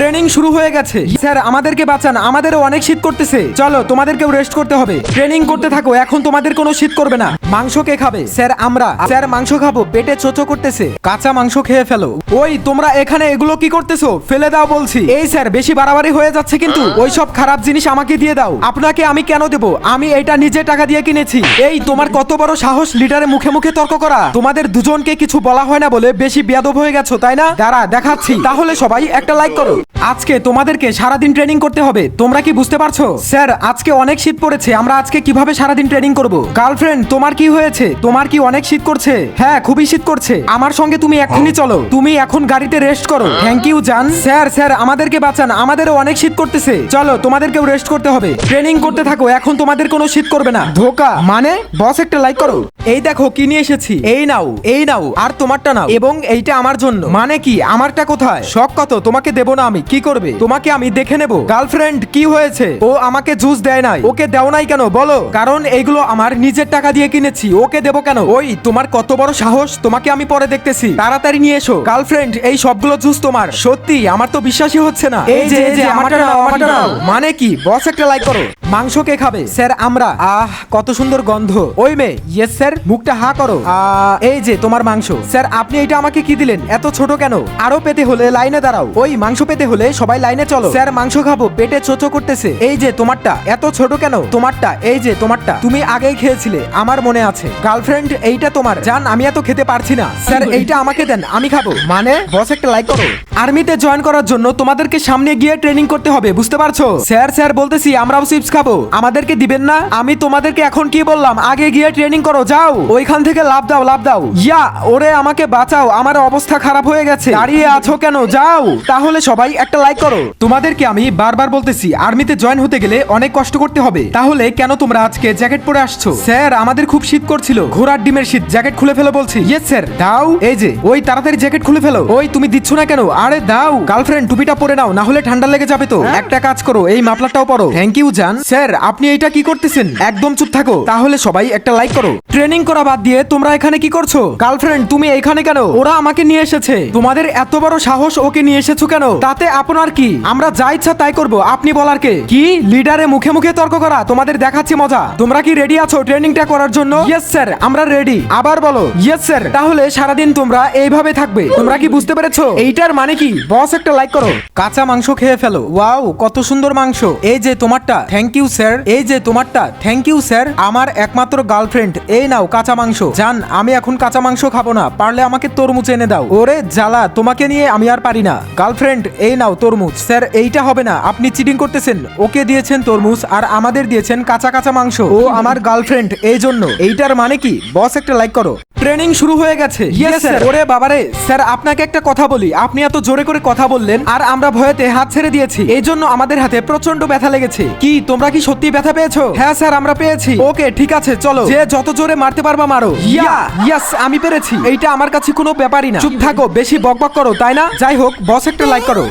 Training শুরু হয়ে গেছে। স্যার আমাদেরকে বাঁচান, আমাদেরও অনেক শীত করতেছে। চলো তোমাদেরকেও রেস্ট করতে হবে। ট্রেনিং করতে থাকো, এখন তোমাদের কোনো শীত করবে না। মাংস কে খাবে? স্যার আমরা। স্যার মাংস খাবো, পেটে চোচো করতেছে। কাঁচা মাংস খেয়ে ফেলো। ওই তোমরা এখানে এগুলো কি করতেছো? ফেলে দাও বলছি। এই স্যার বেশি বাড়াবাড়ি হয়ে যাচ্ছে কিন্তু। ওই সব খারাপ জিনিস আমাকে দিয়ে দাও। আপনাকে আমি কেন দেবো? আমি এটা নিজে টাকা দিয়ে কিনেছি। এই তোমার কত বড় সাহস লিডারে মুখে মুখে তর্ক করা? তোমাদের দুজনকে কিছু বলা হয় না বলে বেশি বেয়াদব হয়ে গেছো তাই না? দাঁড়া দেখাচ্ছি। তাহলে সবাই একটা লাইক করো। আজকে তোমাদেরকে সারাদিন ট্রেনিং করতে হবে। তোমরা কি বুঝতে পারছো? স্যার আজকে অনেক শীত পড়েছে, আমরা আজকে কিভাবে সারাদিন ট্রেনিং করব? গার্লফ্রেন্ড তোমার কি হয়েছে? তোমার কি অনেক শীত করছে? হ্যাঁ খুবই শীত করছে। আমার সঙ্গে তুমি এক্ষুনি চলো। তুমি এখন গাড়িতে রেস্ট করো। থ্যাংক ইউ জান। স্যার স্যার আমাদেরকে বাঁচান, আমাদেরও অনেক শীত করতেছে। চলো তোমাদেরকেও রেস্ট করতে হবে। ট্রেনিং করতে থাকো, এখন তোমাদের কোনো শীত করবে না। ধোকা মানে? বস একটা লাইক করো। এই দেখো কি নিয়ে এসেছি। এই নাও, এই নাও, আর তোমারটা নাও, এবং এইটা আমার জন্য। মানে কি? আমারটা কোথায়? শখ কত, তোমাকে দেবো না আমি। কি করবে? তোমাকে আমি দেখে নেব। গার্লফ্রেন্ড কি হয়েছে? ও আমাকে জুস দেয় নাই। ওকে দেও নাই কেন বলো? কারণ এইগুলো আমার নিজের টাকা দিয়ে কিনেছি। ওকে দেবো কেন? ওই তোমার কত বড় সাহস? তোমাকে আমি পরে দেখতেছি। তাড়াতাড়ি নিয়ে এসো। গার্লফ্রেন্ড এই সবগুলো জুস তোমার? সত্যি? আমার তো বিশ্বাসই হচ্ছে না। এই যে এই যে আমারটা নাও, আমারটা নাও। মানে কি? বস একটা লাইক করো। মাংস কে খাবে? স্যার আমরা। আহ কত সুন্দর গন্ধ। ওই মেয়ে। Yes sir. মুখটা হা করো। এই যে তোমার মাংস। স্যার আপনি এটা আমাকে কি দিলেন? এত ছোট কেন? আরো পেতে হলে লাইনে দাঁড়াও। ওই মাংস পেতে হলে সবাই লাইনে চলো। স্যার মাংস খাবো, পেটে চোচো করতেছে। এই যে তোমারটা। এত ছোট কেন? তোমারটা। এই যে তোমারটা। তুমি আগেই খেয়েছিলে, আমার মনে আছে। গার্লফ্রেন্ড এইটা তোমার। জান আমি এত খেতে পারছি না। স্যার এইটা আমাকে দেন, আমি খাবো। মানে? বস একটা লাইক করো। আর্মিতে জয়েন করার জন্য তোমাদেরকে সামনে গিয়ে ট্রেনিং করতে হবে, বুঝতে পারছো? স্যার স্যার বলতেছি, আমরাও চিপস খাবো। আমাদেরকে দিবেন না? আমি তোমাদেরকে এখন কি বললাম? আগে গিয়ে ট্রেনিং করো, যাও। ওইখান থেকে লাভ দাও, লাভ দাও। ইয়া ওরে আমাকে বাঁচাও, আমার অবস্থা খারাপ হয়ে গেছে। দাঁড়িয়ে আছো কেন? যাও। তাহলে সবাই একটা লাইক করো। তোমাদেরকে আমি বারবার বলতেছি, আর্মিতে জয়েন হতে গেলে অনেক কষ্ট করতে হবে। তাহলে কেন তোমরা আজকে জ্যাকেট পরে আসছো? স্যার আমাদের খুব শীত করছিল। ঘোড়ার ডিমের শীত। জ্যাকেট খুলে ফেলো বলছি। Yes sir. দাও। এই যে ওই তাড়াতাড়ি জ্যাকেট খুলে ফেলো। ওই তুমি দিচ্ছ না কেন? আরে দাও। গার্লফ্রেন্ড টুপিটা পরে নাও, না হলে ঠান্ডা লেগে যাবে তো। একটা কাজ করো, এই মাফলারটাও পরো। থ্যাংক ইউ জান। স্যার আপনি এইটা কি করতেছেন? একদম চুপ থাকো। তাহলে সবাই একটা লাইক করো। ট্রেনিং করা বাদ দিয়ে তোমরা এখানে কি করছো? গার্লফ্রেন্ড তুমি এইখানে কেন? ওরা আমাকে নিয়ে এসেছে। তোমাদের এত বড় সাহস? ওকে নিয়ে এসেছো কেন? তাতে আপনার কি? আমরা যা ইচ্ছা তাই করবো, আপনি বলার কে? কি লিডারে মুখে মুখে তর্ক করা? তোমাদের দেখাচ্ছি মজা। তোমরা কি রেডি আছো ট্রেনিংটা করার জন্য? ইয়েস স্যার আমরা রেডি। আবার বলো। Yes sir. তাহলে সারাদিন তোমরা এইভাবে থাকবে। তোমরা কি বুঝতে পেরেছো এইটার মানে কি? বস একটা লাইক করো। কাঁচা মাংস খেয়ে ফেলো। ওয়াও কত সুন্দর মাংস। এই যে তোমারটা। Thank you sir. এই যে তোমারটা। Thank you sir. আমার একমাত্র গার্লফ্রেন্ড। এই নাও কাঁচা মাংস। জান আমি এখন কাঁচা মাংস খাবো না, পারলে আমাকে তরমুজ এনে দাও। ওরে জ্বালা, তোমাকে নিয়ে আমি আর পারি না। গার্লফ্রেন্ড এই নাও তরমুজ। স্যার এইটা হবে না, আপনি চিটিং করতেছেন। ওকে দিয়েছেন তরমুজ আর আমাদের দিয়েছেন কাঁচা কাঁচা মাংস। ও আমার গার্লফ্রেন্ড, এই জন্য। এইটার মানে কি? বস একটা লাইক করো। ট্রেনিং শুরু হয়ে গেছে। Yes sir. ওরে বাবারে। স্যার আপনাকে একটা কথা বলি, আপনি এত জোরে করে কথা বললেন আর আমরা ভয়েতে হাত ছেড়ে দিয়েছি। এই জন্য আমাদের হাতে প্রচন্ড ব্যথা লেগেছে। কি তোমরা কি সত্যি ব্যথা পেয়েছো? হ্যাঁ স্যার আমরা পেয়েছি। ওকে ঠিক আছে চলো, যে যত জোরে মারতে পারবা মারো। ইয়েস আমি পেরেছি। এইটা আমার কাছে কোনো ব্যাপারই না। চুপ থাকো, বেশি বকবক করো তাই না? যাই হোক বস একটা লাইক করো।